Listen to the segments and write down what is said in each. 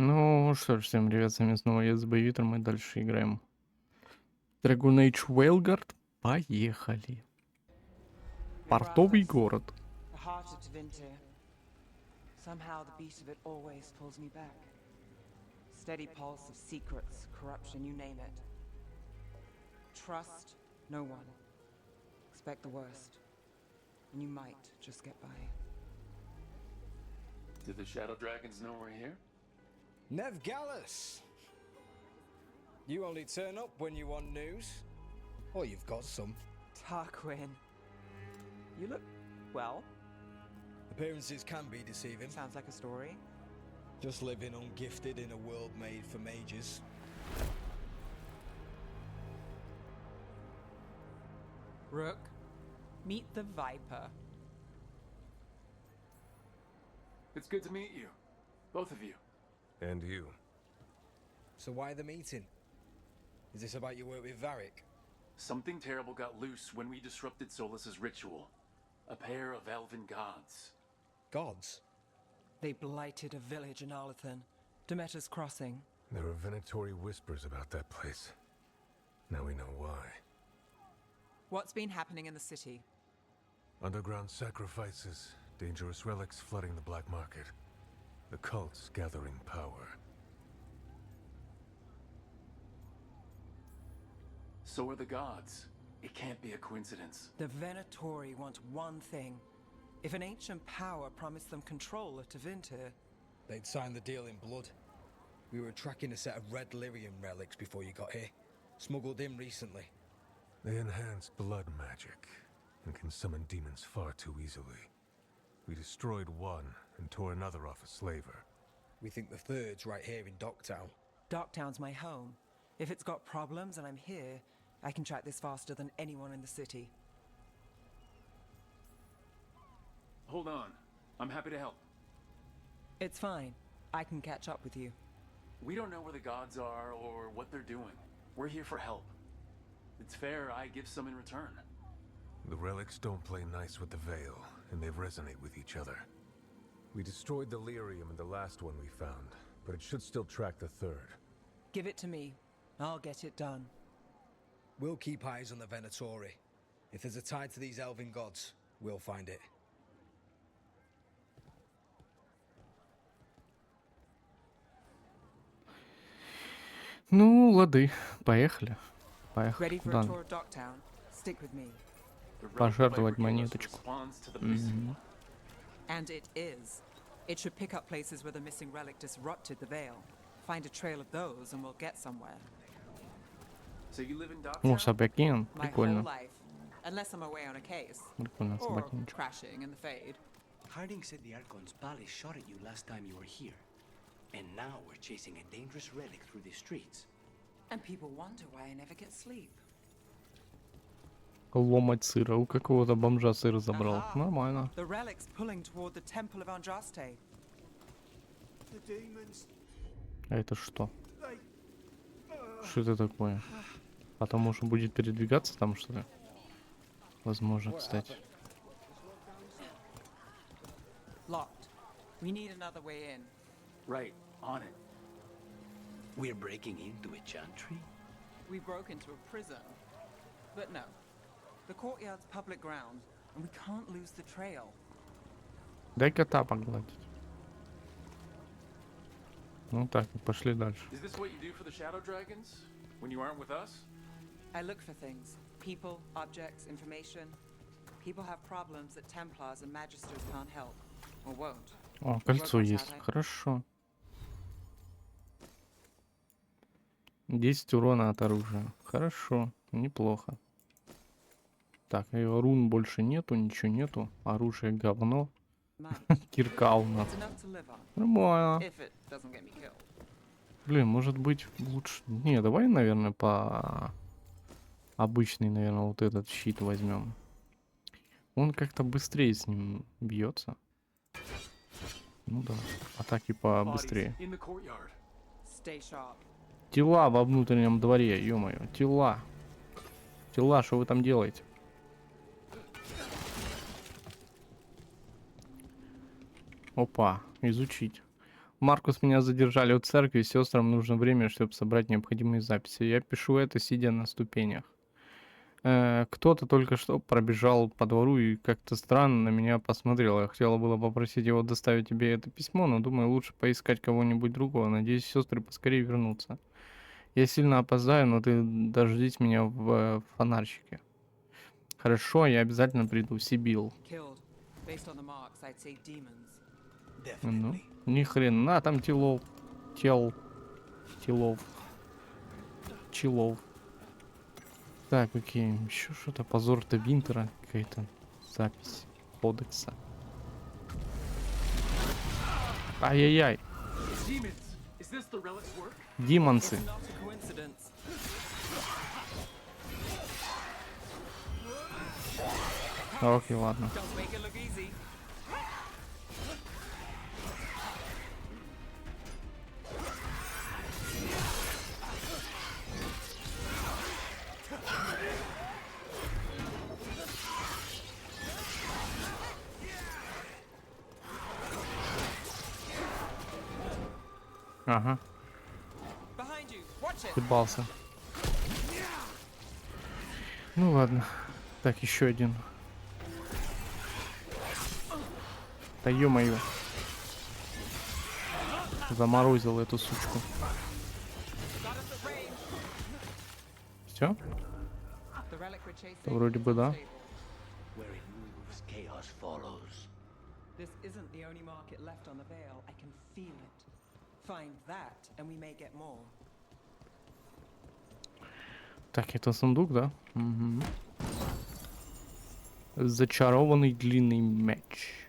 Ну что ж, всем привет, с вами снова я, ThebyVittor, мы дальше играем. Dragon Veilguard. Поехали. Портовый Минратоуса, город. the heart of ThebyVittor. Somehow the beat of it always pulls me back. Steady pulse of secrets, corruption, you name it. Trust no one. Expect the worst. And you might just get by. Do the Shadow Dragons know we're here? Nev Gallus! You only turn up when you want news. Or you've got some. Tarquin. You look well. Appearances can be deceiving. Sounds like a story. Just living ungifted in a world made for mages. Rook, meet the Viper. It's good to meet you. Both of you. And you. So why the meeting? Is this about your work with Varric? Something terrible got loose when we disrupted Solus's ritual. A pair of elven gods. Gods? They blighted a village in Arlethan, Demeter's Crossing. There were venatory whispers about that place. Now we know why. What's been happening in the city? Underground sacrifices, dangerous relics flooding the black market. The cults gathering power. So are the gods. It can't be a coincidence. The Venatori want one thing. If an ancient power promised them control of ThebyVittor, They'd signed the deal in blood. We were tracking a set of red lyrium relics before you got here. Smuggled in recently. They enhance blood magic and can summon demons far too easily. We destroyed one and tore another off a slaver. We think the third's right here in Docktown. Docktown's my home. If it's got problems and I'm here, I can track this faster than anyone in the city. Hold on. I'm happy to help. It's fine. I can catch up with you. We don't know where the gods are or what they're doing. We're here for help. It's fair I give some in return. The relics don't play nice with the Veil, and they resonate with each other. We destroyed the lyrium in the last one we found, but it should still track the third. Give it to me. I'll get it done. We'll keep eyes on the Venatori. If there's a tie to these elven gods, we'll find it. Ну, лады. Поехали. Ready Поехали. for a Куда? tour of Docktown? Stick with me. The relic Пожертвовать Viper gave us монеточку. responds to the missing one. And it is. It should pick up places where the missing relic disrupted the Veil. Find a trail of those and we'll get somewhere. So you live in О, Docktown? собакен. My whole Прикольно. life. Unless I'm away on a case. Прикольно, Or собакинчик. crashing in the Fade. Harding said the Archon's palace shot at you last time you were here. And now we're chasing a dangerous relic through the streets. And people wonder why I never get sleep. Ломать сыра. У какого-то бомжа сыр забрал. Aha. Нормально. The relic's pulling toward the Temple of Andraste. The demons, А это что? they... Что это такое? Потому что будет передвигаться там, что ли? Возможно, кстати. Locked. We need another way in. Right, on it. We're breaking into a chantry? We broke into a prison. But no. The courtyard's public ground, and we can't lose the trail. Дай кота погладить. Ну так, пошли дальше. Is this what you do for the Shadow Dragons? When you aren't with us? I look for things. People, objects, information. People have problems that Templars and Magisters can't help. Or won't. О, кольцо есть. Хорошо. 10 урона от оружия. Хорошо. Неплохо. Так, и рун больше нету, ничего нету. Оружие говно. Might. Кирка у нас. It's enough to live on. Нормально. If it doesn't get me killed. Блин, может быть лучше... Не, давай, наверное, по... Обычный, наверное, вот этот щит возьмем. Он как-то быстрее с ним бьется. Ну да, атаки побыстрее. Bodies in the courtyard. Stay sharp. Тела во внутреннем дворе, ё-моё, тела. Тела, что вы там делаете? Опа, изучить. Маркус, меня задержали у церкви, сестрам нужно время, чтобы собрать необходимые записи. Я пишу это, сидя на ступенях. Кто-то только что пробежал по двору и как-то странно на меня посмотрел. Я хотела было попросить его доставить тебе это письмо, но думаю, лучше поискать кого-нибудь другого. Надеюсь, сестры поскорее вернутся. Я сильно опоздаю, но ты дождись меня в фонарщике. Хорошо, я обязательно приду. Сибил. Killed. Based on the marks, I'd say demons. Ну, Definitely. ни хрена там телов. Телов. Челов. Так, окей. Еще что-то. Позор ThebyVittor. Какая-то запись кодекса. Ай-яй-яй. Demons! Is this the relic's work? Демонцы. Not a coincidence. Окей, ладно. Don't make it look easy. Ага, Behind you. Watch it. ебался. Ну ладно. Так, еще один. Да ё-моё. Заморозил эту сучку. Got us at range. Все? The relic we're chasing. Вроде бы да. is unstable. Where it moves, chaos follows. This isn't the only market left on the Veil. I can feel it. Find that, and we may get more. Так, это сундук, да? Угу. Зачарованный длинный меч.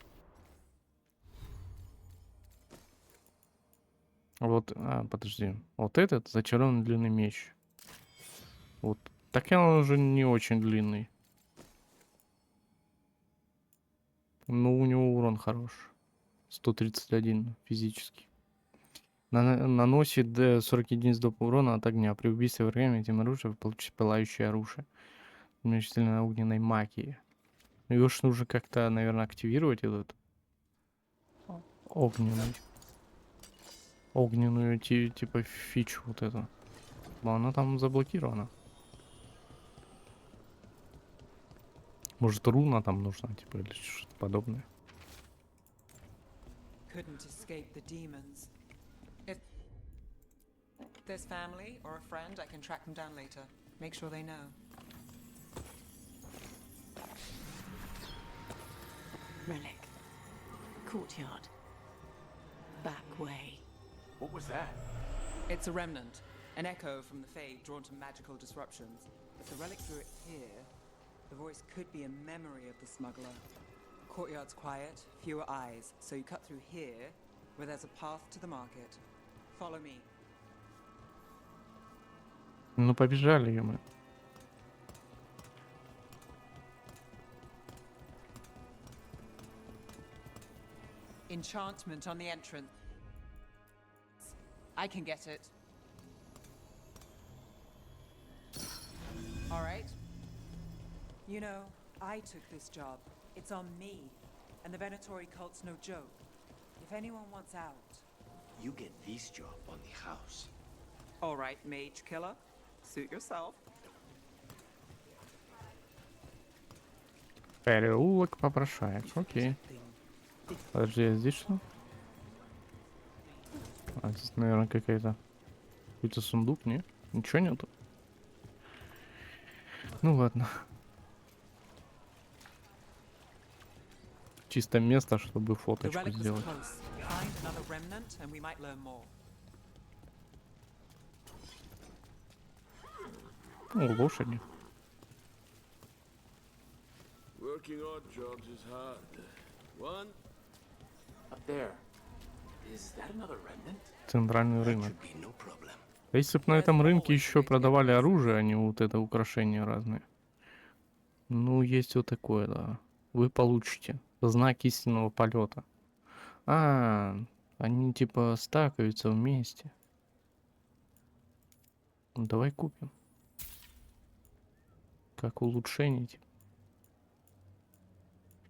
Вот, подожди. Вот этот зачарованный длинный меч. Вот. Так он уже не очень длинный. Но у него урон хорош. 131 физический. Наносит 40 единиц доп. Урона от огня. При убийстве врагами этим оружием вы получите пылающее оружие. Уменьшительной огненной магии. Его ж нужно как-то, наверное, активировать этот огненный. Огненную типа фичу вот эту. Но она там заблокирована. Может, руна там нужна, типа, или что-то подобное. Couldn't escape the demons. If there's family or a friend, I can track them down later. Make sure they know. Relic. Courtyard. Back way. What was that? It's a remnant, an echo from the Fade drawn to magical disruptions. If the relic threw it here, the voice could be a memory of the smuggler. Courtyard's quiet, fewer eyes, so you cut through here, where there's a path to the market. Follow me. Ну, побежали, ё-моё. Enchantment on the entrance. I can get it. All right. You know, I took this job. It's on me. And the Venatori cult's no joke. If anyone wants out... You get this job on the house. All right, mage killer. Suit yourself. Переулок попрошаек. Окей. Something Подожди, а здесь что? А здесь, наверное, какой-то сундук, не? Ничего нету. Ну ладно. Чисто место, чтобы The фоточку relic was сделать. close. Find another remnant and we might learn more. Ну, лошади. Working odd jobs is hard. One, Up there. Is that another remnant? Центральный рынок. should be no problem. Если бы на этом рынке еще продавали оружие, а не вот это украшения разные. Ну, есть вот такое, да. Вы получите знак истинного полета. Они типа стакаются вместе. Ну, давай купим. Как улучшение, типа.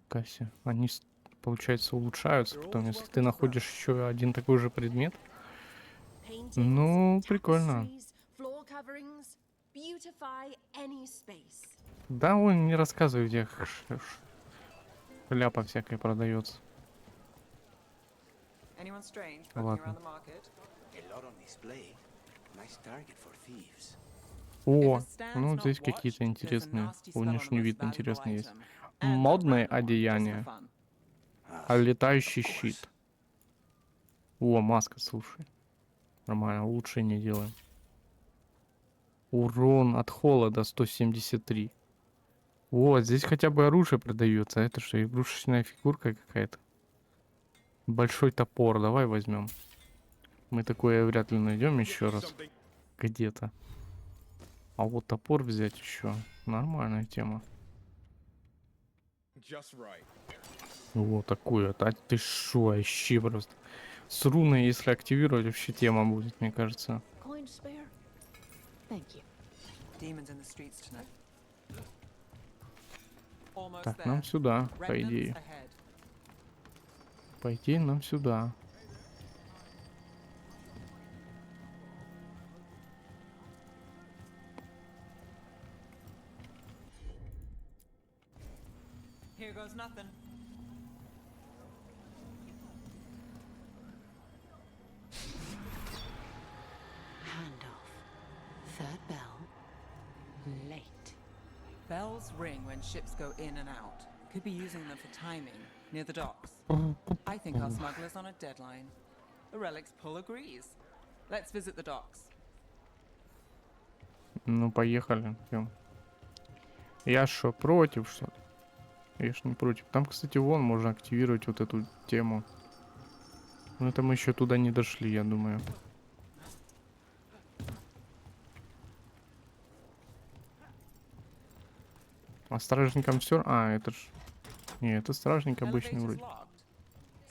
Кассе. Они получается, улучшаются. Потом, если ты находишь еще один такой же предмет, Paintings, ну, прикольно. tapestries, floor coverings, beautify any space. Да, он не рассказывай, где шляпа всякая продается. Anyone strange poking Ладно. around the market? A lot on display. Nice target for thieves. О, ну здесь какие-то интересные, внешний вид интересный есть. Модное одеяние. А летающий щит. О, маска, слушай. Нормально, улучшение делаем. Урон от холода 173. Вот, здесь хотя бы оружие продается. А это что, игрушечная фигурка какая-то? Большой топор, давай возьмем. Мы такое вряд ли найдем еще раз. Где-то. А вот топор взять еще. Нормальная тема. Вот такую. А ты шо, вообще просто. С руной, если активировать, вообще тема будет, мне кажется. Coin to spare? Thank you. Demons in the streets tonight. Almost Так, there. нам сюда, по Remnants идее. ahead. По идее, нам сюда. Here goes nothing. Handoff. Third bell. Late. Bells ring when ships go in and out. Could be using them for timing near the docks. I think our smuggler's on a deadline. The relics pull agrees. Let's visit the docks. Ну, поехали. Идём. Я что, против что-то? Я ж не против. Там, кстати, вон можно активировать вот эту тему. Но это мы еще туда не дошли, я думаю. А стражникам все? А, это ж... Не, это стражник обычный Elevator's вроде. locked.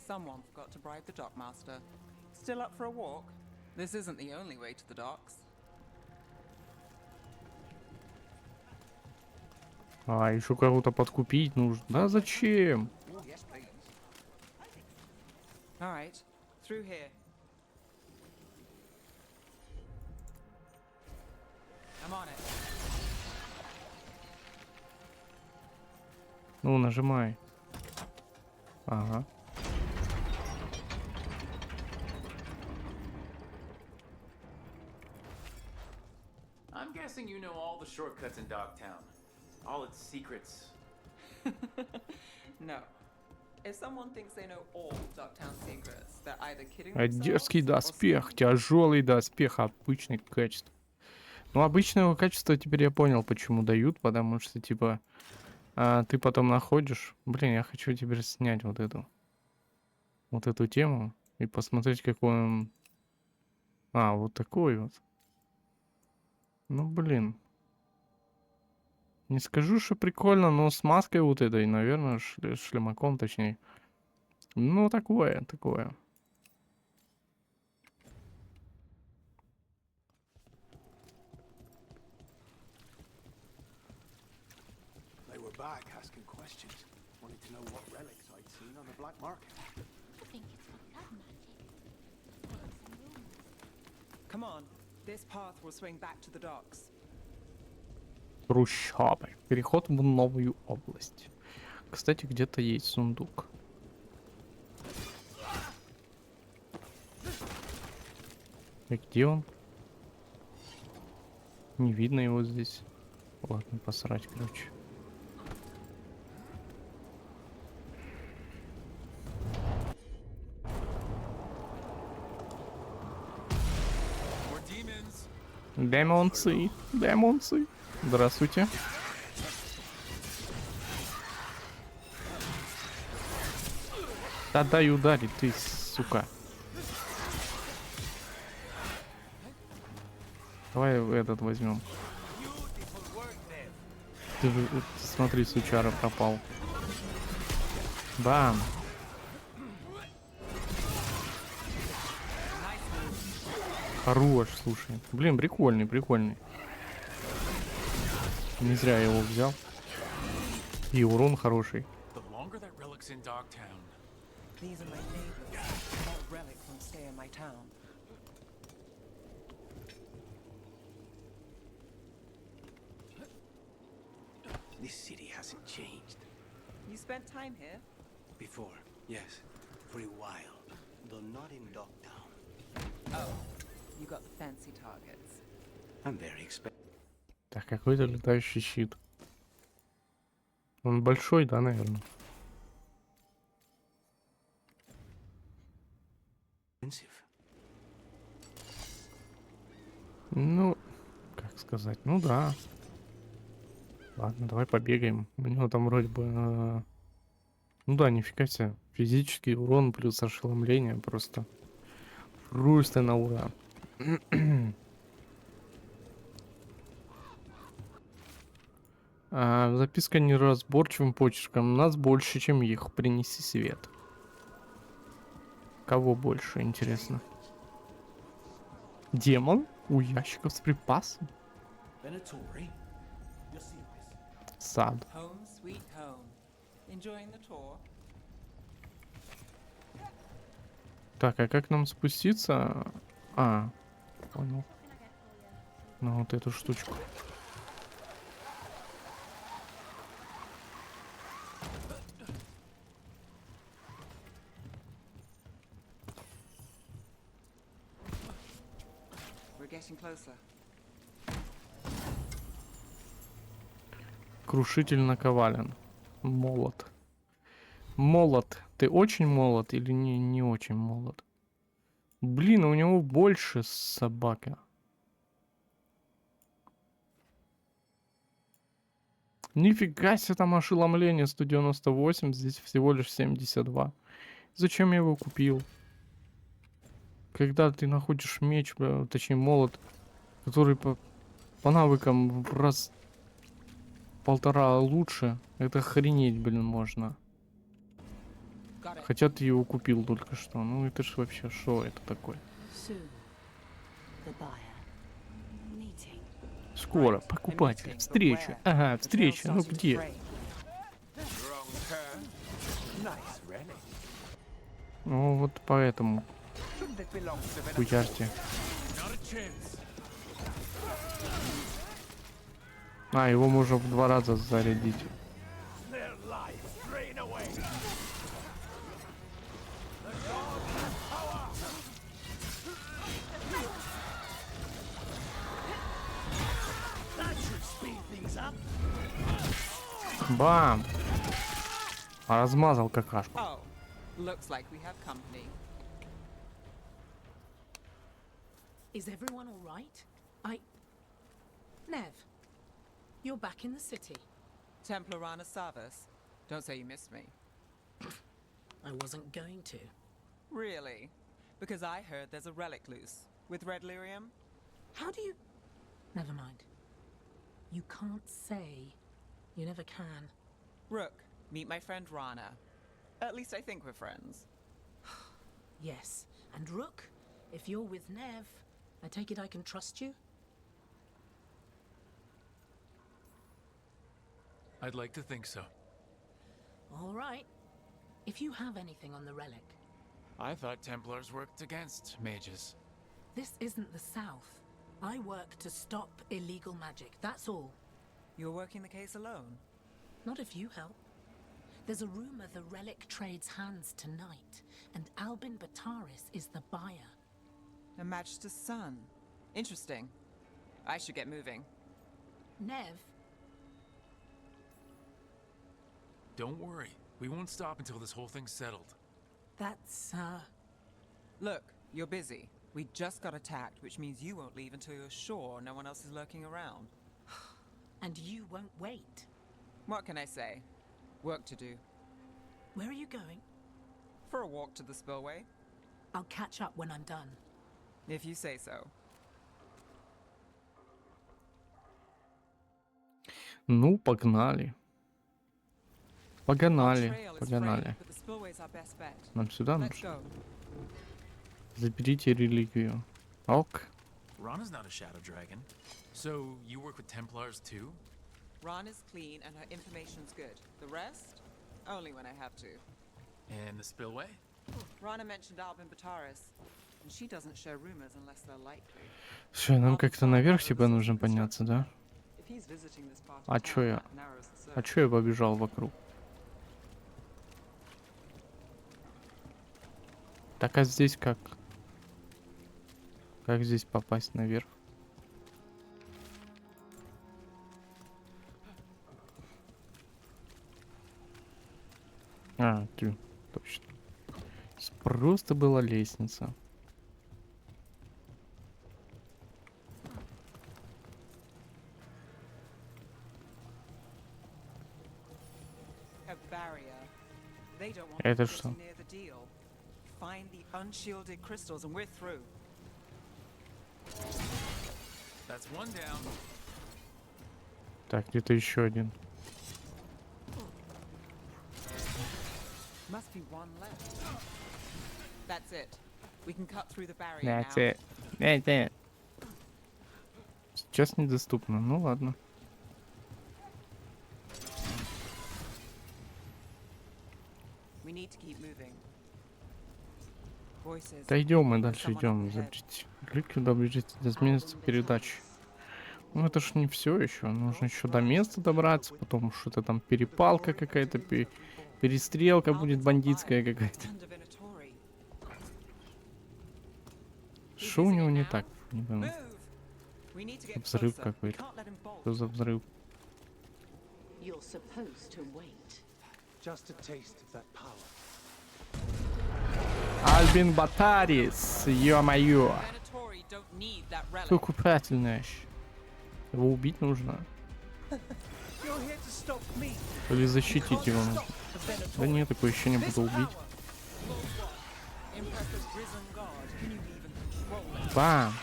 Someone forgot to bribe the dockmaster. Still up for a walk? This isn't the only way to the docks. А, еще кого-то подкупить нужно. Да зачем? All right, through here. I'm on it. Ну, нажимай. Ага. I'm guessing you know all the shortcuts in Dogtown. All its secrets. No. If someone thinks they know all Dogtown secrets, they're either kidding Одесский themselves or доспех. simply Тяжелый доспех. Обычный качество. Ну, обычного качества теперь я понял, почему дают. Потому что, типа, ты потом находишь. Блин, я хочу теперь снять вот эту тему. И посмотреть, какой он... А, вот такой вот. Ну, блин. Не скажу, что прикольно, но с маской вот этой, наверное, шлемаком, точнее. Ну, такое. They were back asking questions. Wanted to know what relics I'd seen on the black market. I think it's got that magic. Come on. This path will swing back to the docks. Трущобы. Переход в новую область. Кстати, где-то есть сундук. И где он? Не видно его здесь. Ладно, посрать, короче. More demons. Демонцы. Здравствуйте. Да дай ударить, ты, сука. Давай этот возьмем. Ты же, смотри, сучара пропал. Бам. Хорош, слушай. Блин, прикольный. Не зря я его взял. И урон хороший. The longer that relic's in Dogtown, These are my neighbors. That relic won't stay in my town. This city hasn't changed. You spent time here? Before, yes. For a while. Though not in Dogtown. Oh, you got the fancy targets. I'm very expensive. Так, какой-то летающий щит. Он большой, да, наверное? Ну, как сказать, ну да. Ладно, давай побегаем. У него там вроде бы... Ну да, нифига себе. Физический урон плюс ошеломление. Просто на ура. Записка неразборчивым почерком. Нас больше, чем их. Принеси свет. Кого больше, интересно? Демон? У ящиков с припасом? Сад. Home sweet home. Enjoying the tour? Так, а как нам спуститься? Понял. На вот эту штучку. We're getting closer. Крушитель наковален. Молот. Молот. Ты очень молод или не очень молод? Блин, у него больше собака. Нифига себе там ошеломление 198, здесь всего лишь 72. Зачем я его купил? Когда ты находишь меч, точнее молот, который по навыкам в раз полтора лучше, это охренеть, блин, можно. Хотя ты его купил только что. Ну это ж вообще, что это такое? Скоро, покупатель, встреча. Ага, встреча, ну где? Ну вот поэтому. Хуярьте. Его можно в 2 раза зарядить. Бам! Размазал какашку. Oh, looks like we have company. Is everyone all right? Nev, you're back in the city. Templar Rana Savas. Don't say you missed me. I wasn't going to. Really? Because I heard there's a relic loose. With red lyrium? How do you... Never mind. You can't say. You never can. Rook, meet my friend Rana. At least I think we're friends. Yes. And Rook, if you're with Nev, I take it I can trust you? I'd like to think so. All right. If you have anything on the relic. I thought Templars worked against mages. This isn't the South. I work to stop illegal magic, that's all. You're working the case alone? Not if you help. There's a rumor the relic trades hands tonight, and Albin Bataris is the buyer. Her Majesty's son. Interesting. I should get moving. Nev? Don't worry. We won't stop until this whole thing's settled. That's, Look, you're busy. We just got attacked, which means you won't leave until you're sure no one else is lurking around. And you won't wait. What can I say? Work to do. Where are you going? For a walk to the spillway. I'll catch up when I'm done. If you say so. Ну, погнали. Погнали, Our trail is погнали. frayed, but the spillway's our best bet. Нам сюда Let's нужно. go. Заберите реликвию. Ок. Rana's not a shadow dragon. So you work with Templars too? Ron is clean and her information's good. The rest? Only when I have to. And the spillway? Rana mentioned Albin Bataris, and she doesn't share rumors unless they're likely. Все, нам как-то наверх типа нужно подняться, да? If he's visiting this part of А town, чё я? that narrows the А search. чё я побежал вокруг? Так, а здесь как? Как здесь попасть наверх? А, ты, точно. Просто была лестница. A barrier. They don't want Это us что? getting near the deal. Find the unshielded crystals and we're through. That's one down. Так, где-то еще один. Must be one left. That's it. We can cut through the barrier That's now. it. That's it. Сейчас недоступно. Ну ладно. We need to keep moving. Voices. Да идем, мы дальше идем. Изобретите. Клик добежите до места передачи. Ну это ж не все еще. Нужно еще до места добраться. Потом что-то там перепалка какая-то. Перестрелка будет бандитская какая-то. Что у него не так? Не пойму. Взрыв какой-то. Что за взрыв? You're supposed to wait. Just a taste of that power. Альбин Батарис, ё-моё. Venatori don't need that relic. Покупательная. Его убить нужно. You're here to stop me. Или защитить его нужно. Да нет, такое ощущение, буду убить. Impressive risen god. Can you even control it? Бам!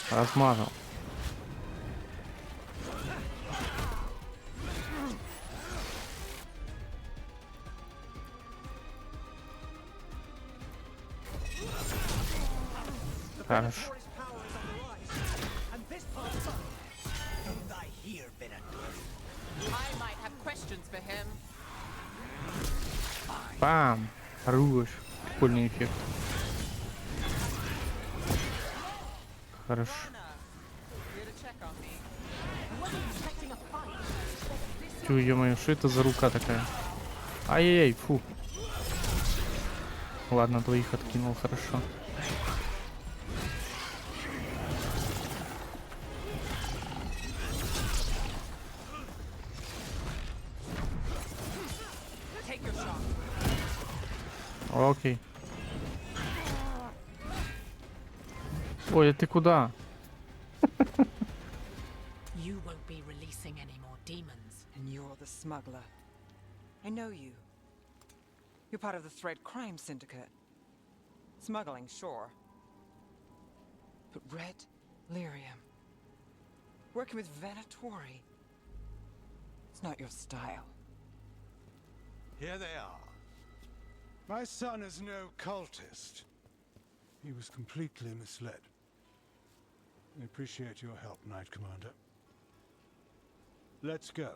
Размазал. Хорошо. I might have questions for him. Бам! Хорош. Прикольный эффект. Хорошо. Here to check on me. Тю, ё-моё, что это за рука такая? Ай-яй-яй, фу. Ладно, двоих откинул, хорошо. Take your shot. Окей. Ой, а ты куда? You won't be releasing any more demons. And you're the smuggler. I know you. You're part of the Thread Crime Syndicate. Smuggling, sure. But red lyrium. Working with Venatori. It's not your style. Here they are. My son is no cultist. He was completely misled. I appreciate your help, Knight Commander. Let's go.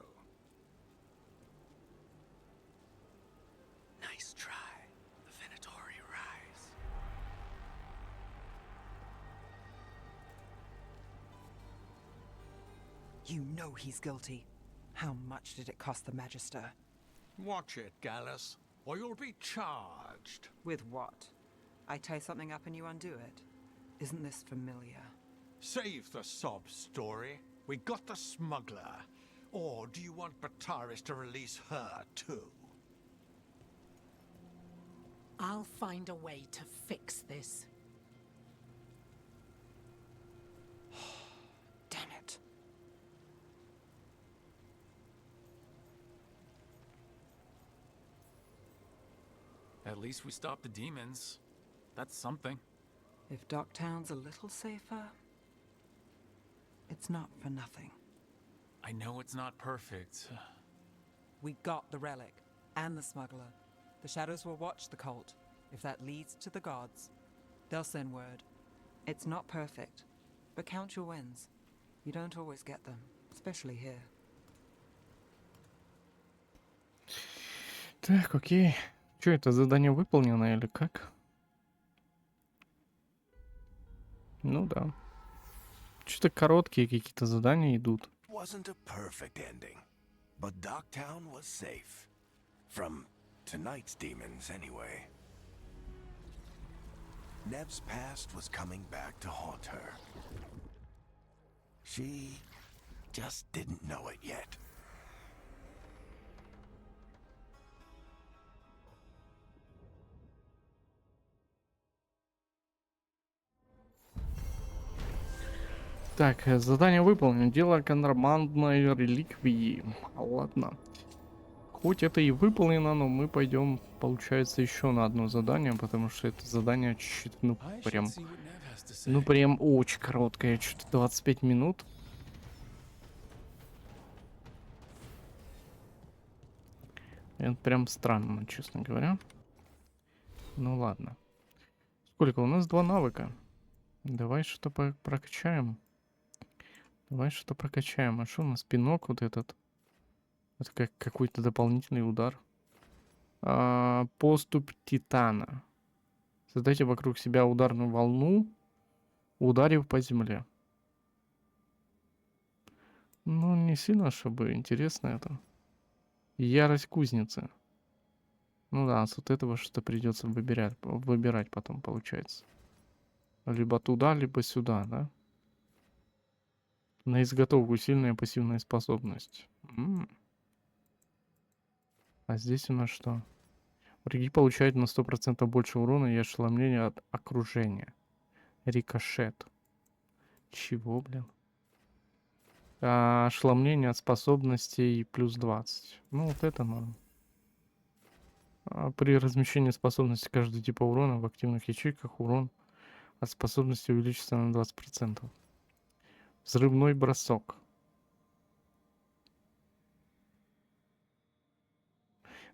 Nice try. The Venatori rise. You know he's guilty. How much did it cost the Magister? Watch it, Gallus, or you'll be charged. With what? I tie something up and you undo it. Isn't this familiar? Save the sob story. We got the smuggler. Or do you want Bataris to release her too? I'll find a way to fix this. Damn it. At least we stopped the demons. That's something. If Docktown's a little safer, it's not for nothing. I know it's not perfect. We got the relic and the smuggler. The shadows will watch the cult. If that leads to the gods, they'll send word. It's not perfect, but count your wins. You don't always get them, especially here. Так, окей. Что, это задание выполнено или как? Ну да. Что-то короткие какие-то задания идут. Wasn't a perfect ending, but Dogtown was safe. From tonight's demons, anyway. Nev's past was coming back to haunt her. She just didn't know it yet. Так, задание выполнено. Дело контрабандной реликвии. Ладно. Хоть это и выполнено, но мы пойдем, получается, еще на одно задание, потому что это задание чуть-чуть, ну, прям очень короткое, что-то 25 минут. Это прям странно, честно говоря. Ну ладно. Сколько? У нас 2 навыка. Давай что-то прокачаем. Давай что-то прокачаем. А что у нас? Пинок вот этот. Это как какой-то дополнительный удар. Поступ Титана. Создайте вокруг себя ударную волну, ударив по земле. Ну, не сильно, чтобы интересно это. Ярость кузницы. Ну да, с вот этого что-то придется выбирать потом, получается. Либо туда, либо сюда, да? На изготовку сильная пассивная способность. А здесь у нас что? Враги получают на 100% больше урона и ошеломления от окружения. Рикошет. Чего, блин? Ошеломление от способностей плюс 20. Ну, вот это норм. При размещении способности каждого типа урона в активных ячейках урон от способности увеличится на 20%. Взрывной бросок.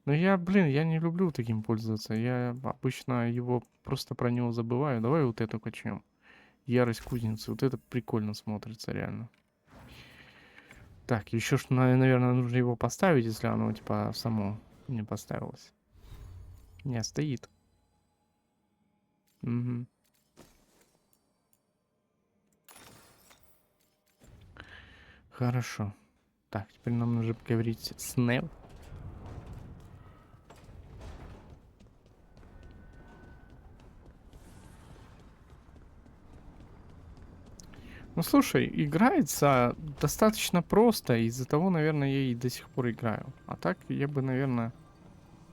Но я не люблю таким пользоваться. Я обычно его просто про него забываю. Давай вот эту качнем. Ярость кузницы. Вот это прикольно смотрится, реально. Так, еще что, наверное, нужно его поставить, если оно, типа, само не поставилось. Не, стоит. Угу. Хорошо. Так, теперь нам нужно поговорить с Нев. Ну слушай, играется достаточно просто, из-за того, наверное, я и до сих пор играю. А так я бы, наверное,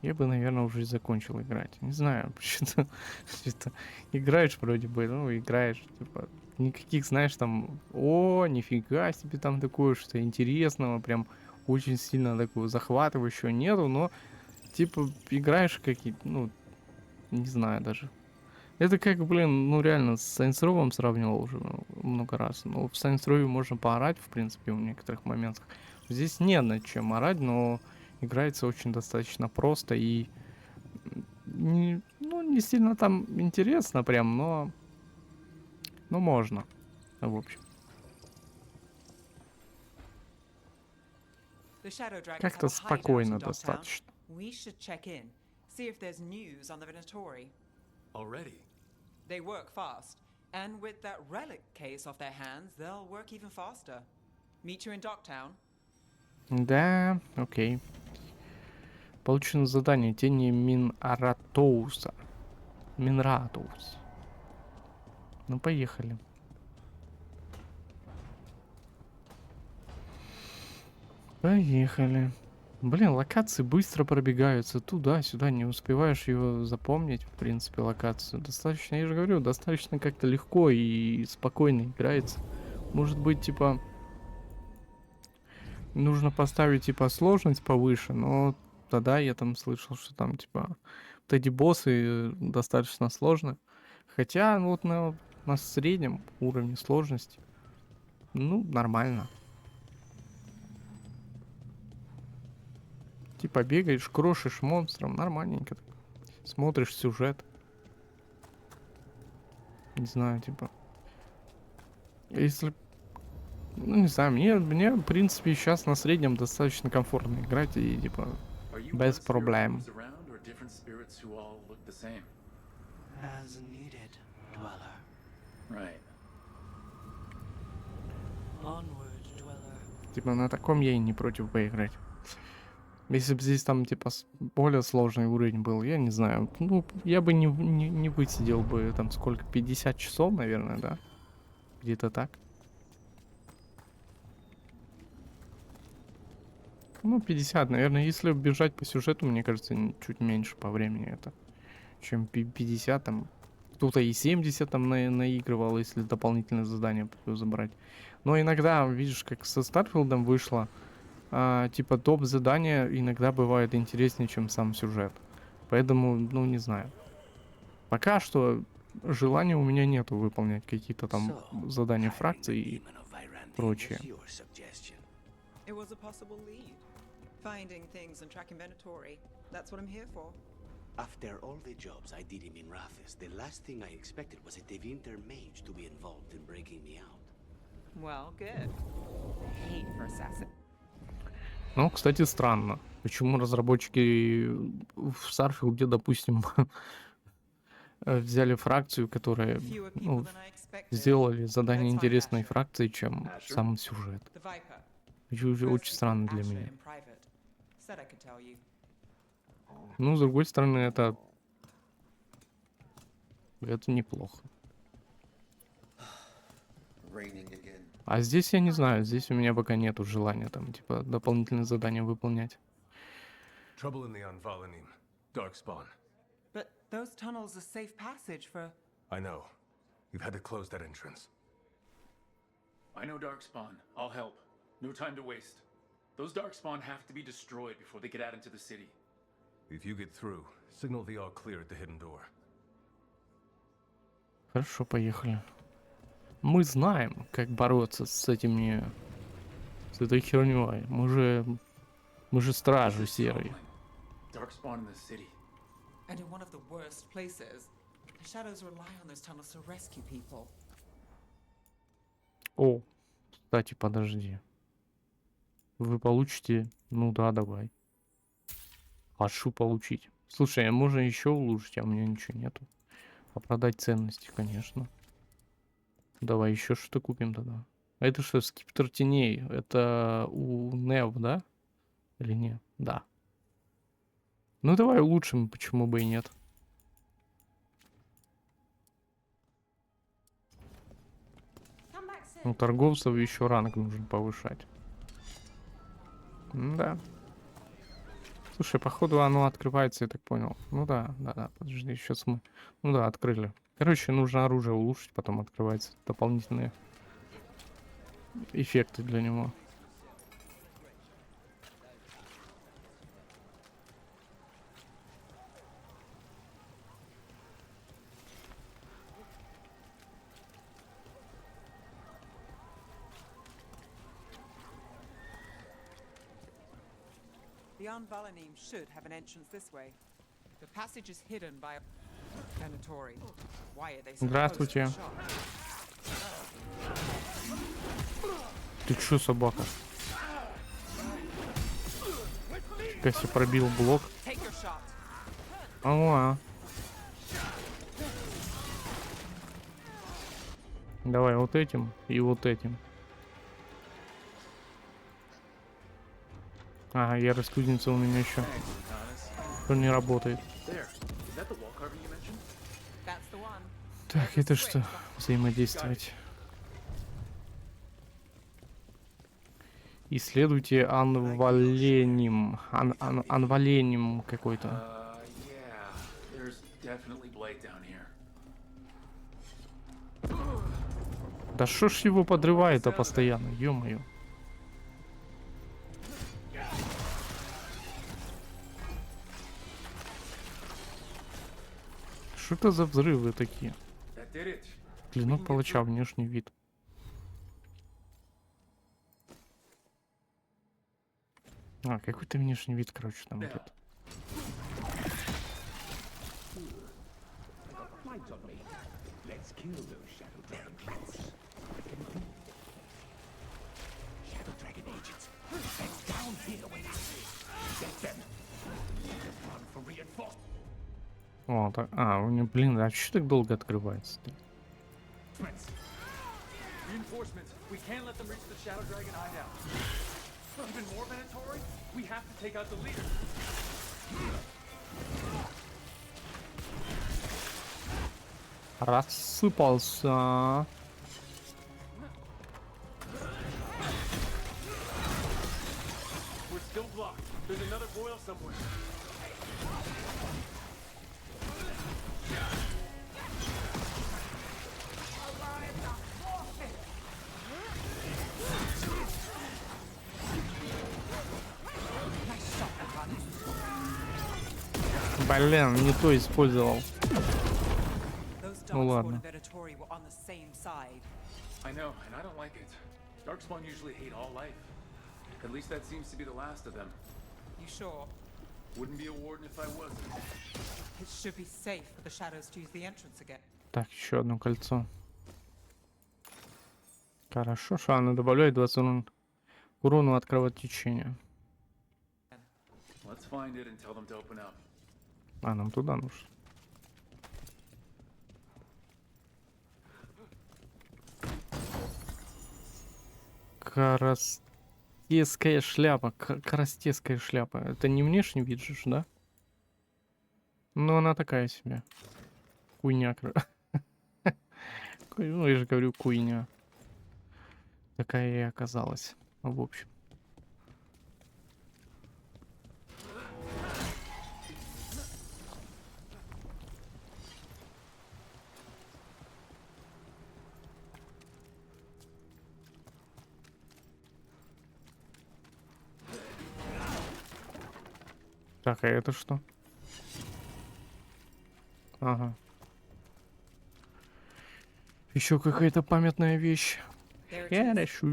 уже и закончил играть. Не знаю, что-то играешь вроде бы, ну, играешь, типа, никаких, знаешь, там, нифига себе там такое, что интересного, прям очень сильно такого захватывающего нету, но, типа, играешь какие-то, ну, не знаю даже. Это как, ну реально, с Saints Row сравнивал уже много раз. Ну, в Saints Row можно поорать, в принципе, в некоторых моментах. Здесь не над чем орать, но играется очень достаточно просто и не сильно там интересно прям, но можно, в общем. Как-то спокойно достаточно. Already? They work fast, and with that relic case off their hands, they'll work even faster. Meet you in Dogtown. Да, окей. Получено задание Тени Минратоуса. Минратоус. Ну, поехали. Поехали. Блин, локации быстро пробегаются туда-сюда, не успеваешь ее запомнить, в принципе, локацию. Достаточно, я же говорю, достаточно как-то легко и спокойно играется. Может быть, типа, нужно поставить, типа, сложность повыше, но тогда я там слышал, что там, типа, вот эти боссы достаточно сложны. Хотя, ну, вот на среднем уровне сложности, ну, нормально. Типа бегаешь, крошишь монстром, нормальненько так. Смотришь сюжет. Не знаю, типа. Если... Ну, не знаю, мне в принципе, сейчас на среднем достаточно комфортно играть и, типа, без проблем. different spirits who all look the same. As needed, dweller. Right. Onward, dweller. Типа на таком я и не против поиграть. Если бы здесь там типа более сложный уровень был, я не знаю. Ну, я бы не высидел бы там сколько, 50 часов, наверное, да? Где-то так. Ну, 50, наверное. Если бежать по сюжету, мне кажется, чуть меньше по времени это. Чем 50 там. Кто-то и 70 там наигрывал, если дополнительное задание забрать. Но иногда, видишь, как со Старфилдом вышло, типа топ задания иногда бывает интереснее, чем сам сюжет. Поэтому, ну, не знаю. Пока что желания у меня нету выполнять какие-то там задания фракций и прочее. It was a possible lead. Finding things and tracking Venatori. That's what I'm here for. After all the jobs I did in Minrathouse, the last thing I expected was a ThebyVittor mage to be involved in breaking me out. Well, good. Hate for assassin. Ну, кстати, странно. Почему разработчики в Старфилде, допустим, взяли фракцию, которая, ну, сделали задание интересной фракции, чем сам сюжет. Очень странно для меня. Ну, с другой стороны, это неплохо. А здесь я не знаю, здесь у меня пока нету желания там, типа, дополнительные задания выполнять. But those tunnels are safe passage for... I know. You've had to close that entrance. I know Darkspawn. I'll help. No time to waste. Those Darkspawn have to be destroyed before they get out into the city. If you get through, signal the all clear at the hidden door. Хорошо, поехали. Мы знаем, как бороться с этими... с этой херней. Мы же стражи серые. Darkspawn in the city. And in one of the worst places. The shadows rely on those tunnels to rescue people. О, кстати, подожди. Вы получите... Ну да, давай. Хочу получить. Слушай, а можно еще улучшить, а у меня ничего нету. А продать ценности, конечно. Давай еще что-то купим тогда. А это что, скиптер теней? Это у Нев, да? Или нет? Да. Ну давай улучшим, почему бы и нет. У торговцев еще ранг нужно повышать. Да. Слушай, походу оно открывается, я так понял. Ну да, подожди, сейчас мы... Ну да, открыли. Короче, нужно оружие улучшить, потом открываются дополнительные эффекты для него. The Anvalanim should have an entrance this way. The passage is hidden by Venatori. Why are they so Здравствуйте. Ты чё, собака? Кася пробил блок. Ага. Давай вот этим и вот этим. Ага, я раскудница у меня еще. Что не работает. Так, это что? Взаимодействовать. Исследуйте анваленим. Анваленим какой-то. Да шо ж его подрывает-то постоянно, ё-моё. Что это за взрывы такие? Клинок палача, внешний вид. А, какой-то внешний вид, короче, там идет. О, так, у него, блин, а что так долго открывается-то? Reinforcements. We can't let them reach the Shadow Dragon hideout. Even more Venatori? We have to take out the leader. Рассыпался. We're still blocked. There's another boil somewhere. Блин, не то использовал. Ну ладно. I know, and I don't like it. Darkspawn usually hate all life. At least that seems to be the last of them. You sure? Wouldn't be a warden if I wasn't. It should be safe for the shadows to use the entrance again. Так, еще одно кольцо. Хорошо, что оно добавляет 20 урону от кровотечения. Let's find it and tell them to open up. А, нам туда нужно. Карастецкая шляпа. Карастецкая шляпа. Это не внешний вид же, да? Ну, она такая себе. Хуйня. Ну, я же говорю, хуйня. Такая и оказалась. В общем. Так, а это что? Ага. Еще какая-то памятная вещь. Хорошо.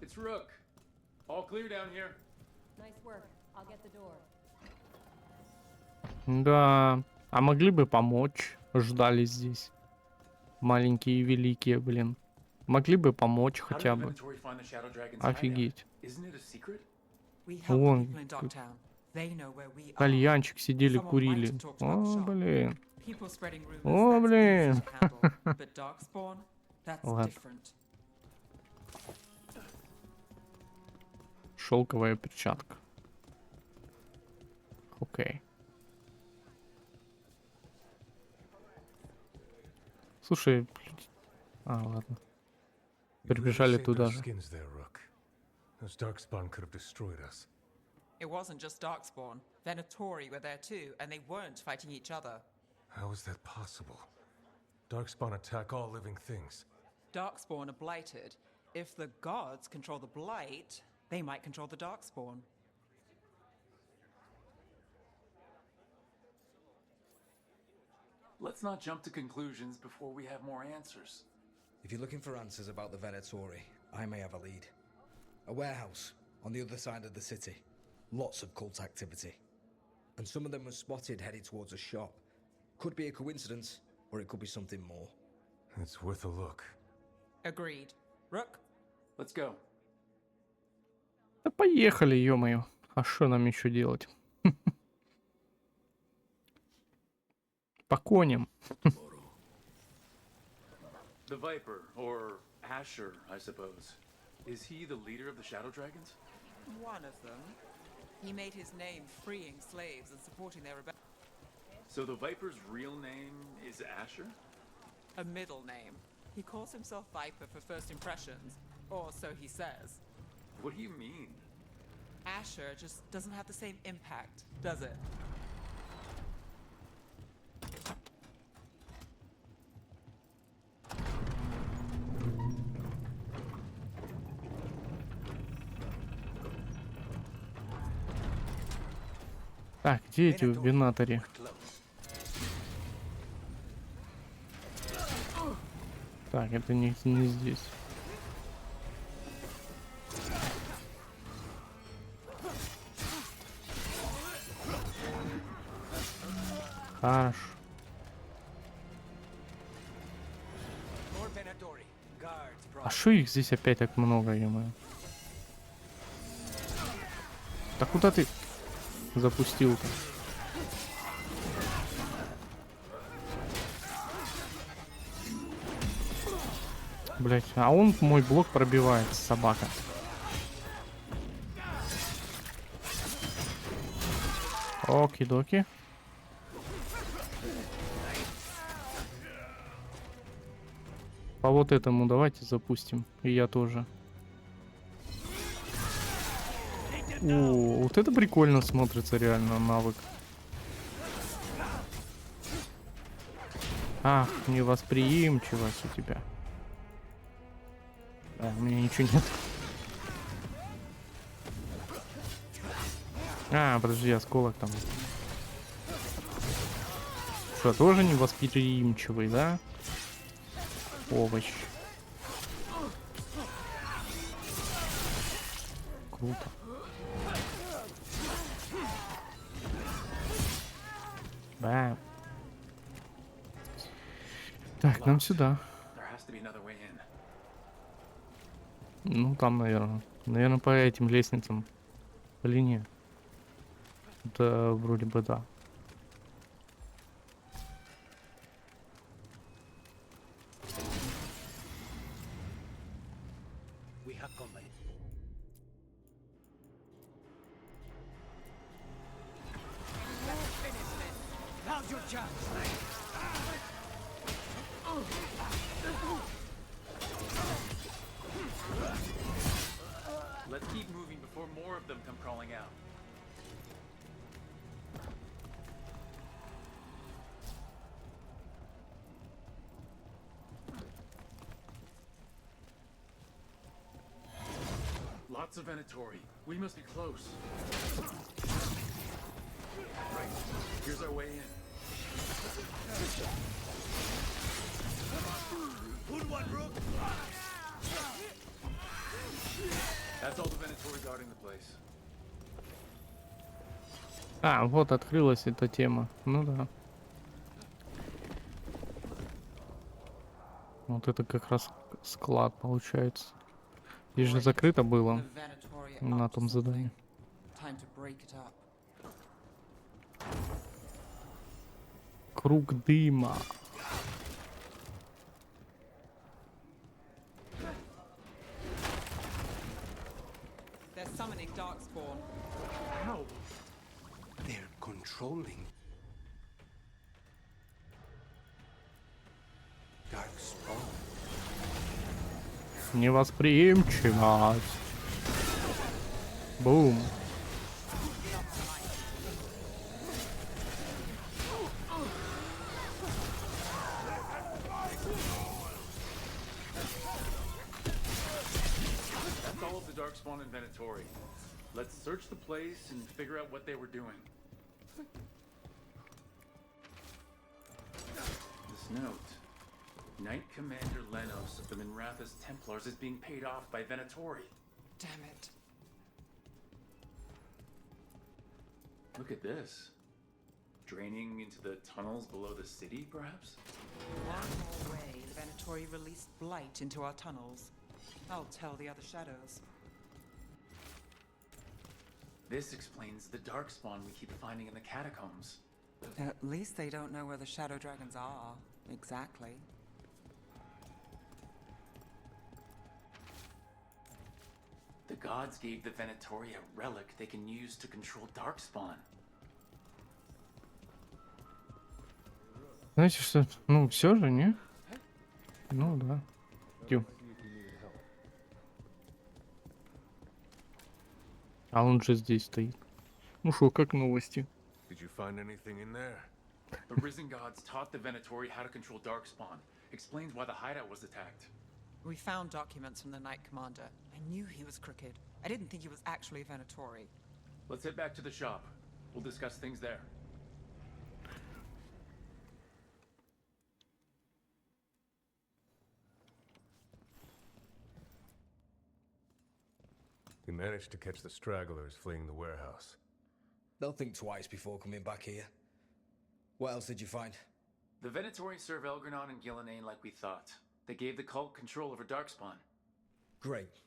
It's Rook. All clear down here. Nice work. I'll get the door. Да. А могли бы помочь? Ждали здесь. Маленькие и великие, блин. Могли бы помочь хотя бы. Офигеть. Вон. Кальянчик сидели, курили. О, блин. О, блин. Ладно. Шелковая перчатка. Окей. Слушай. А, ладно. Прибежали туда же. It wasn't just Darkspawn. Venatori were there too, and they weren't fighting each other. How is that possible? Darkspawn attack all living things. Darkspawn are blighted. If the gods control the blight, they might control the Darkspawn. Let's not jump to conclusions before we have more answers. If you're looking for answers about the Venatori, I may have a lead. A warehouse on the other side of the city. Lots of cult activity. And some of them were spotted headed towards a shop. Could be a coincidence, or it could be something more. It's worth a look. Agreed. Rook? Let's go. Да поехали, ё-моё. А что нам еще делать? По коням. The Viper, or Asher, I suppose. Is he the leader of the Shadow Dragons? One of them. He made his name freeing slaves and supporting their rebellion. So the Viper's real name is Asher? A middle name. He calls himself Viper for first impressions, or so he says. What do you mean? Asher just doesn't have the same impact, does it? Так, где эти винатори? Так, это не здесь. Хорошо. А шо их здесь опять так много, ё-моё? Да куда ты запустил-то? Блять, а он мой блок пробивает, собака. Оки-доки. По вот этому давайте запустим. И я тоже. О, вот это прикольно смотрится реально навык. Ах, невосприимчивость у тебя. А, у меня ничего нет. А, подожди, осколок там. Что, тоже невосприимчивый, да? Овощ. Круто. Бам. Так, нам сюда. Ну, там, наверное. Наверное, по этим лестницам. По линии. Да, вроде бы да. Let's keep moving before more of them come crawling out. Lots of Venatori. We must be close. Right. Here's our way in. That's all the Venatori guarding the place. А, вот открылась эта тема. Ну да. Вот это как раз склад получается. Здесь же закрыто было на том задании. Круг дыма. They're summoning Darkspawn. How? They're controlling Darkspawn. Невосприимчивость. Бум. That's all of the Darkspawn and Venatori. Let's search the place and figure out what they were doing. This note. Knight Commander Lenos of the Minrathouse Templars is being paid off by Venatori. Damn it. Look at this. Draining into the tunnels below the city, perhaps? One more way the Venatori released blight into our tunnels. I'll tell the other shadows. This explains the Darkspawn we keep finding in the catacombs. At least they don't know where the shadow dragons are. Exactly. The gods gave the Venatori a relic they can use to control Darkspawn. Знаете что? Ну, все же, не? Ну, да. Тю. А он же здесь стоит. Ну шо, как новости? Did you find anything in there? The Risen Gods taught the Venatori how to control Darkspawn. Explains why the hideout was attacked. We found documents from the Knight Commander. I knew he was crooked. I didn't think he was actually a Venatori. Let's head back to the shop. We'll discuss things there. We managed to catch the stragglers fleeing the warehouse. They'll think twice before coming back here. What else did you find? The Venatori serve Veilguard and Gillenane like we thought. They gave the cult control over Darkspawn. Great.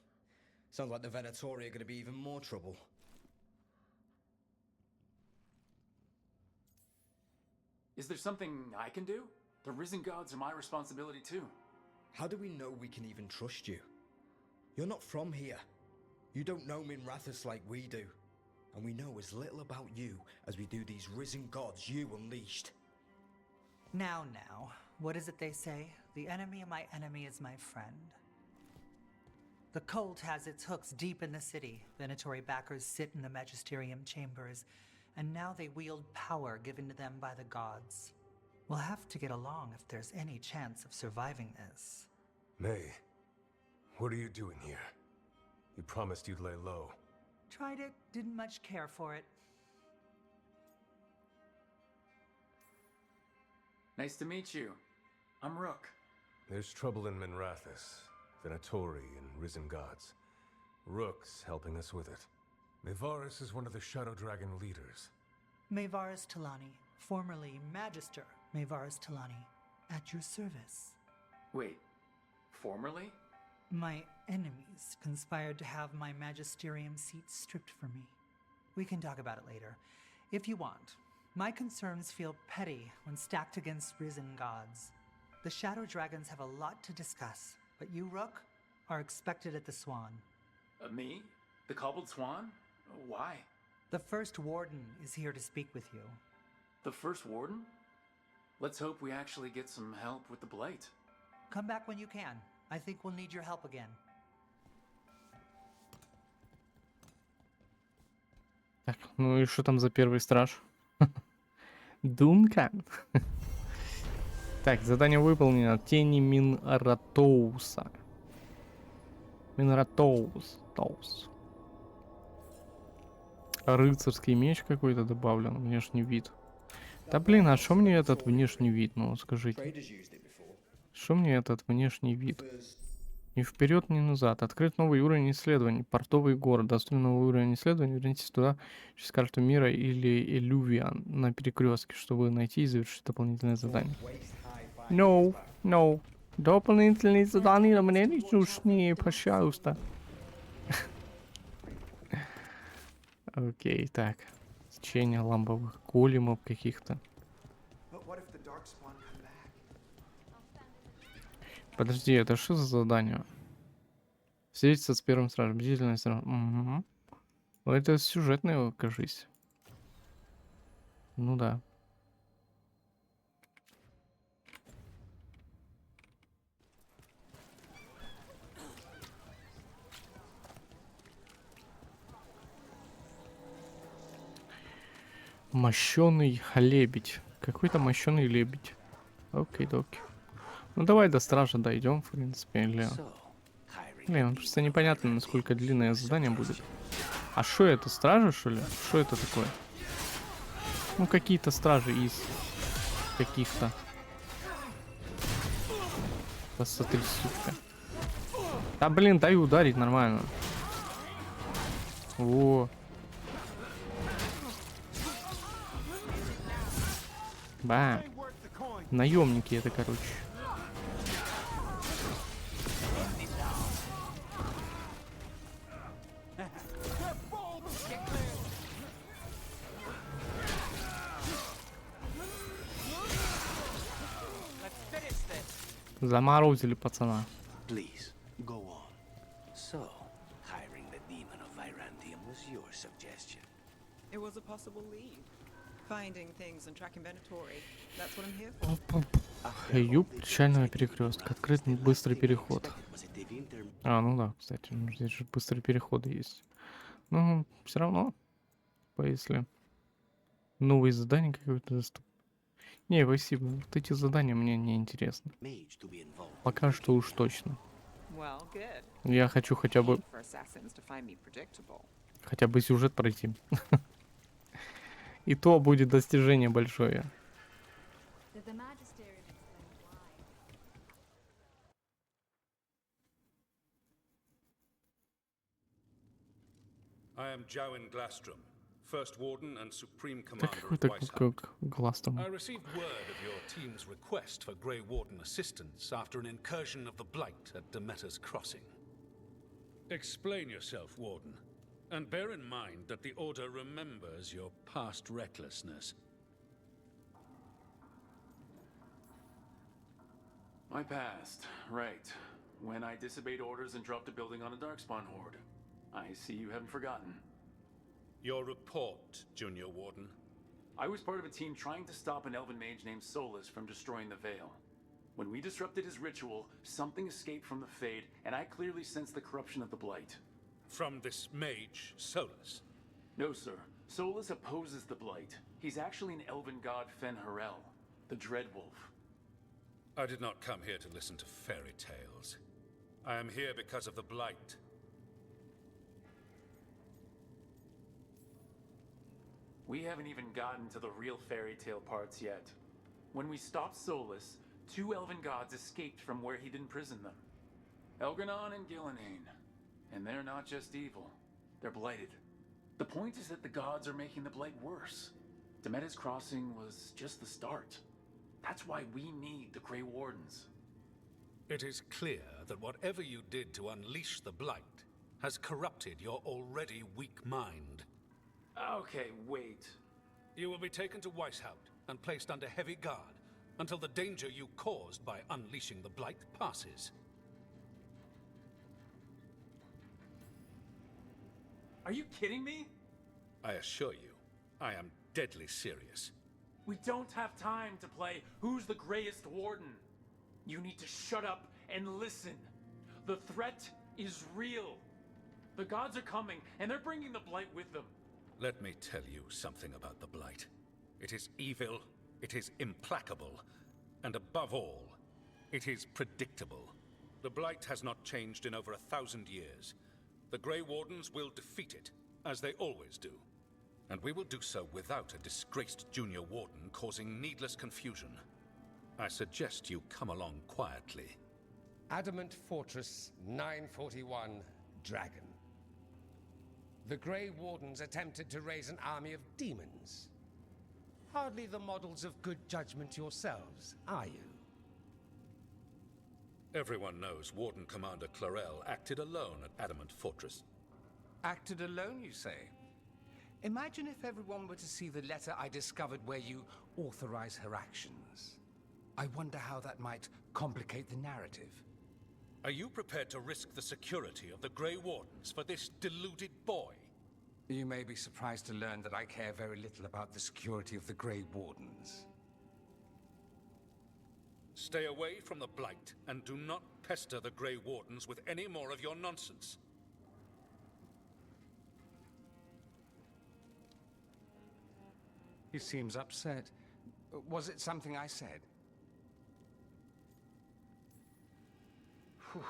Sounds like the Venatori are going to be even more trouble. Is there something I can do? The risen gods are my responsibility too. How do we know we can even trust you? You're not from here. You don't know Minrathouse like we do. And we know as little about you as we do these risen gods you unleashed. Now, what is it they say? The enemy of my enemy is my friend. The cult has its hooks deep in the city. Venatori backers sit in the magisterium chambers, and now they wield power given to them by the gods. We'll have to get along if there's any chance of surviving this. May, what are you doing here? You promised you'd lay low. Tried it, didn't much care for it. Nice to meet you. I'm Rook. There's trouble in Minrathouse, Venatori, and risen gods. Rook's helping us with it. Mayvaris is one of the Shadow Dragon leaders. Mayvaris Talani, formerly Magister Mayvaris Talani, at your service. Wait, formerly? My enemies conspired to have my magisterium seat stripped from me. We can talk about it later, if you want. My concerns feel petty when stacked against risen gods. The Shadow Dragons have a lot to discuss, but you, Rook, are expected at the Swan. Me? The Cobbled Swan? Why? The First Warden is here to speak with you. The First Warden? Let's hope we actually get some help with the Blight. Come back when you can. I think we'll need your help again. Так, ну и что там за первый страж? Дункан. Так, задание выполнено. Тени Минратоуса. Минратоус. Рыцарский меч какой-то добавлен. Внешний вид. Да блин, а что мне этот внешний вид? Ну, скажите. Что мне этот внешний вид? Ни вперед, ни назад. Открыт новый уровень исследований. Портовый город. Доступен новый уровень исследований. Вернитесь туда через карту мира или Элювиан на перекрестке, чтобы найти и завершить дополнительное задание. No. Дополнительные задания мне не нужны, пожалуйста. Окей, так. Течение ламповых големов каких-то. Подожди, это что за задание? Встретиться с первым стражем. Бдительность. Угу. Это сюжетное, кажись. Ну да. Мощеный лебедь. Какой-то мощеный лебедь. Окей-доки. Ну давай до стража дойдем, в принципе, или... Блин, просто непонятно, насколько длинное задание будет. А что это, стражи, что ли? Что это такое? Ну, какие-то стражи из каких-то. Посмотри, сука. Да, блин, дай ударить нормально. Во. Бам. Наемники это, короче. Заморозили пацана. Please, go on. So, hiring the demon of Virantium was your suggestion. It was a possible lead. Finding things and tracking Venatori. That's what I'm here for. Юг печального перекрестка. Открыт быстрый переход. А, ну да, кстати, здесь же быстрые переходы есть. Ну, все равно, если новые задания какое-то доступны. Не, спасибо. Вот эти задания мне не интересны. Пока что уж точно. Я хочу хотя бы сюжет пройти. И то будет достижение большое. I am Jowin Glastrom, First Warden and Supreme Да Commander какой of такой Weishaupt. как глаз там. I received word of your team's request for Grey Warden assistance after an incursion of the Blight at Demeter's Crossing. Explain yourself, Warden, and bear in mind that the Order remembers your past recklessness. My past, right. When I disobeyed orders and dropped a building on a Darkspawn horde. I see you haven't forgotten. Your report, Junior Warden. I was part of a team trying to stop an elven mage named Solus from destroying the Veil. When we disrupted his ritual, something escaped from the Fade, and I clearly sensed the corruption of the Blight. From this mage, Solus? No, sir. Solus opposes the Blight. He's actually an elven god Fen Harel, the Dreadwolf. I did not come here to listen to fairy tales. I am here because of the Blight. We haven't even gotten to the real fairy tale parts yet. When we stopped Solus, 2 elven gods escaped from where he'd imprisoned them. Elgranon and Gillenhain. And they're not just evil. They're blighted. The point is that the gods are making the Blight worse. Demeter's Crossing was just the start. That's why we need the Grey Wardens. It is clear that whatever you did to unleash the Blight has corrupted your already weak mind. Okay, wait. You will be taken to Weishaupt and placed under heavy guard until the danger you caused by unleashing the Blight passes. Are you kidding me? I assure you, I am deadly serious. We don't have time to play who's the greyest warden. You need to shut up and listen. The threat is real. The gods are coming, and they're bringing the Blight with them. Let me tell you something about the Blight. It is evil, it is implacable, and above all, it is predictable. The Blight has not changed in over 1,000 years. The Grey Wardens will defeat it, as they always do. And we will do so without a disgraced junior warden causing needless confusion. I suggest you come along quietly. Adamant Fortress 941, Dragon. The Grey Wardens attempted to raise an army of demons. Hardly the models of good judgment yourselves, are you? Everyone knows Warden Commander Clarel acted alone at Adamant Fortress. Acted alone, you say? Imagine if everyone were to see the letter I discovered where you authorize her actions. I wonder how that might complicate the narrative. Are you prepared to risk the security of the Grey Wardens for this deluded boy? You may be surprised to learn that I care very little about the security of the Grey Wardens. Stay away from the Blight, and do not pester the Grey Wardens with any more of your nonsense. He seems upset. Was it something I said? Whew,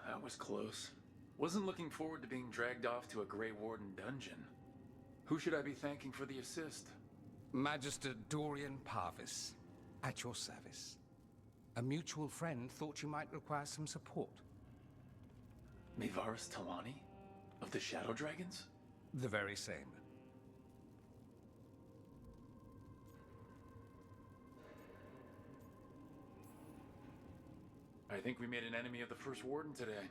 that was close. Wasn't looking forward to being dragged off to a Grey Warden dungeon. Who should I be thanking for the assist? Magister Dorian Parvis, at your service. A mutual friend thought you might require some support. Mevaris Talani? Of the Shadow Dragons? The very same. I think we made an enemy of the First Warden today.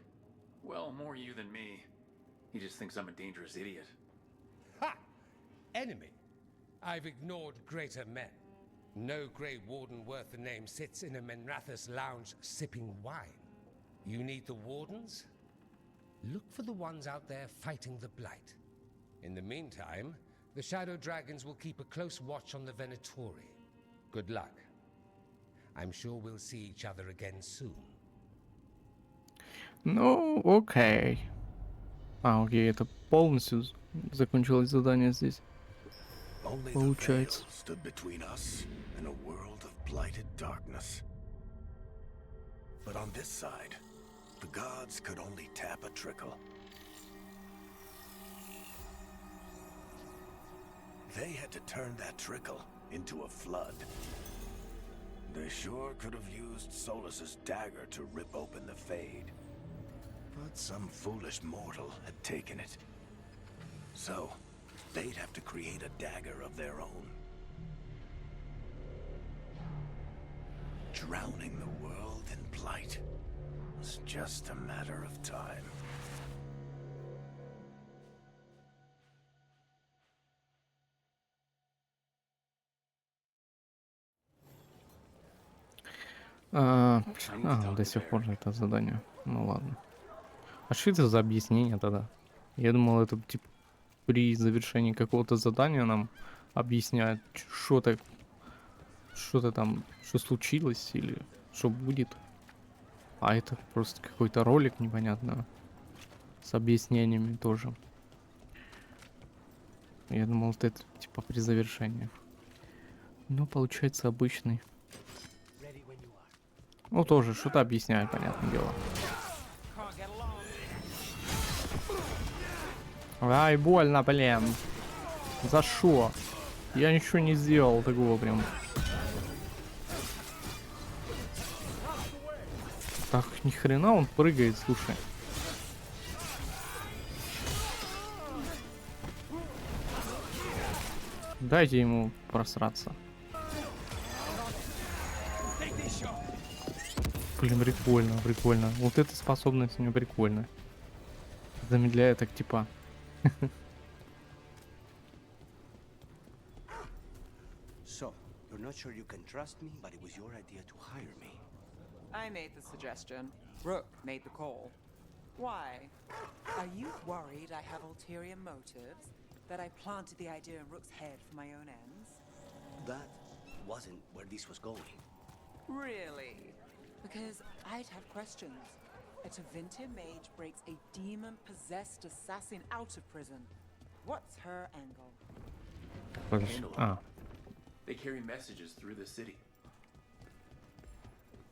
Well, more you than me. He just thinks I'm a dangerous idiot. Ha! Enemy? I've ignored greater men. No Grey Warden worth the name sits in a Minrathous lounge sipping wine. You need the Wardens? Look for the ones out there fighting the Blight. In the meantime, the Shadow Dragons will keep a close watch on the Venatori. Good luck. I'm sure we'll see each other again soon. Ну, окей. Окей, это полностью закончилось задание здесь. Получается. Stood between us and a world of blighted darkness. But on this side, the gods could only tap a trickle. They had to turn that trickle into a flood. They sure could have used Solus's dagger to rip open the Fade. But some foolish mortal had taken it. So, they'd have to create a dagger of their own. Drowning the world in blight was just a matter of time. До сих пор это задание. Ну ладно. А что это за объяснение тогда? Я думал, это типа при завершении какого-то задания нам объясняют, что-то там, что случилось или что будет. А это просто какой-то ролик непонятно с объяснениями тоже. Я думал, вот это типа при завершении. Ну, получается обычный. Ну, тоже что-то объясняет, понятное дело. Ай, больно, блин. За что? Я ничего не сделал такого прям. Так, ни хрена он прыгает, слушай. Дайте ему просраться. Блин, прикольно, прикольно. Вот эта способность у него прикольная. Замедляет так типа. So, you're not sure you can trust me, but it was your idea to hire me. I made the suggestion. Rook made the call. Why? Are you worried I have ulterior motives? That I planted the idea in Rook's head for my own ends? That wasn't where this was going. Really? Because I'd have questions. A Tevinter mage breaks a demon-possessed assassin out of prison. What's her angle? They carry messages through the city.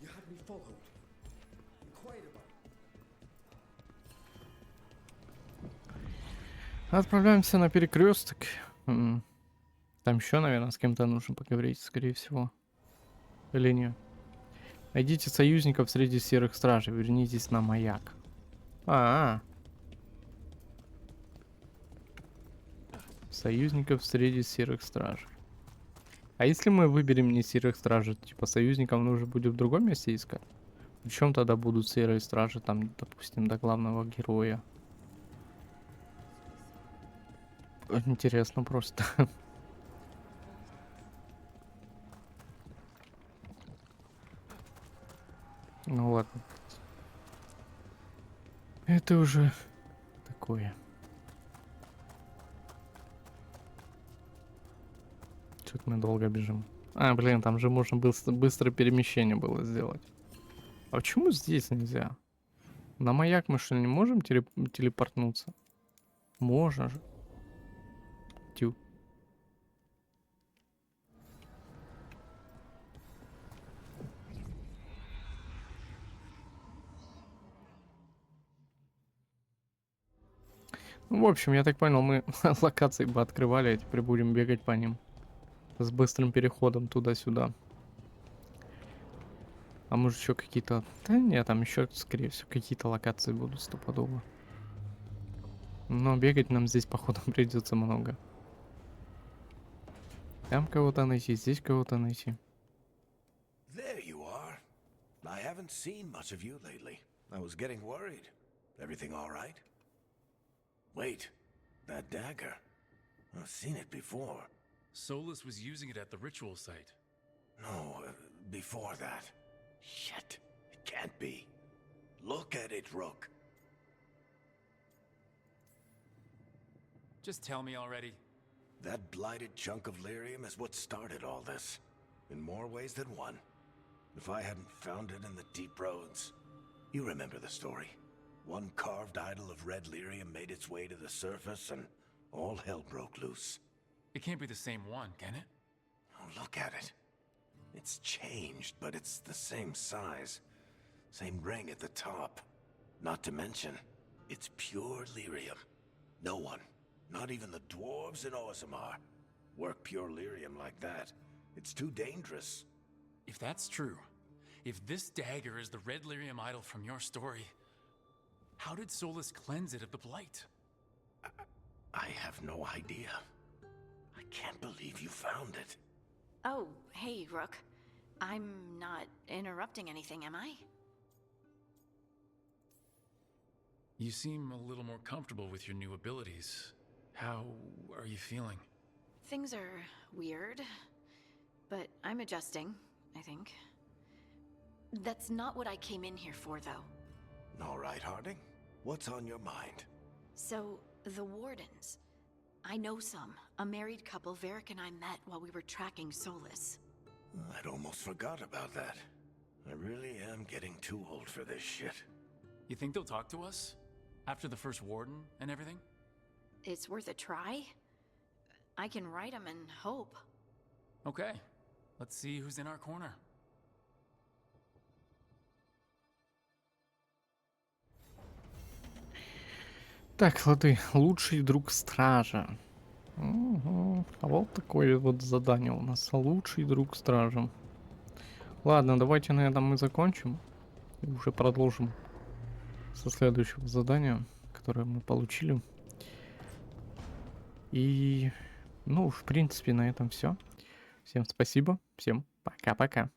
You had me followed. Quiet about it. Отправляемся на перекресток. Там еще, наверное, с кем-то нужно поговорить, скорее всего. Или нет? Найдите союзников среди серых стражей. Вернитесь на маяк. Союзников среди серых стражей. А если мы выберем не серых стражей, типа союзников нужно будет в другом месте искать? Причем тогда будут серые стражи, там, допустим, до главного героя. Интересно просто. Ну ладно. Это уже такое. Что-то мы долго бежим. Блин, там же можно быстрое перемещение было сделать. А почему здесь нельзя? На маяк мы что, не можем телепортнуться? Можно же. Тю. Ну, в общем, я так понял, мы локации бы открывали, а теперь будем бегать по ним. С быстрым переходом туда-сюда. А может еще какие-то... Да нет, там еще, скорее всего, какие-то локации будут стопудово. Но бегать нам здесь, походу, придется много. Там кого-то найти, здесь кого-то найти. There you are. I haven't seen much of you lately. I was getting worried. Everything all right? Wait, that dagger. I've seen it before. Solus was using it at the ritual site. No, before that. Shit, it can't be. Look at it, Rook. Just tell me already. That blighted chunk of lyrium is what started all this. In more ways than one. If I hadn't found it in the deep roads. You remember the story. One carved idol of red lyrium made its way to the surface and all hell broke loose. It can't be the same one, can it? Oh, look at it. It's changed, but it's the same size. Same ring at the top. Not to mention, it's pure lyrium. No one, not even the dwarves in Orzammar, work pure lyrium like that. It's too dangerous. If that's true, if this dagger is the red lyrium idol from your story, how did Solus cleanse it of the blight? I have no idea. I can't believe you found it. Oh, hey, Rook. I'm not interrupting anything, am I? You seem a little more comfortable with your new abilities. How are you feeling? Things are weird, but I'm adjusting, I think. That's not what I came in here for, though. All right, Harding. What's on your mind? So, the Wardens. I know some. A married couple Varric and I met while we were tracking Solus. I'd almost forgot about that. I really am getting too old for this shit. You think they'll talk to us? After the first warden and everything? It's worth a try. I can write them and hope. Okay. Let's see who's in our corner. Так, лады, лучший друг стража. Угу. А вот такое вот задание у нас. Лучший друг стража. Ладно, давайте на этом мы закончим. И уже продолжим со следующего задания, которое мы получили. И, ну, в принципе, на этом все. Всем спасибо. Всем пока-пока.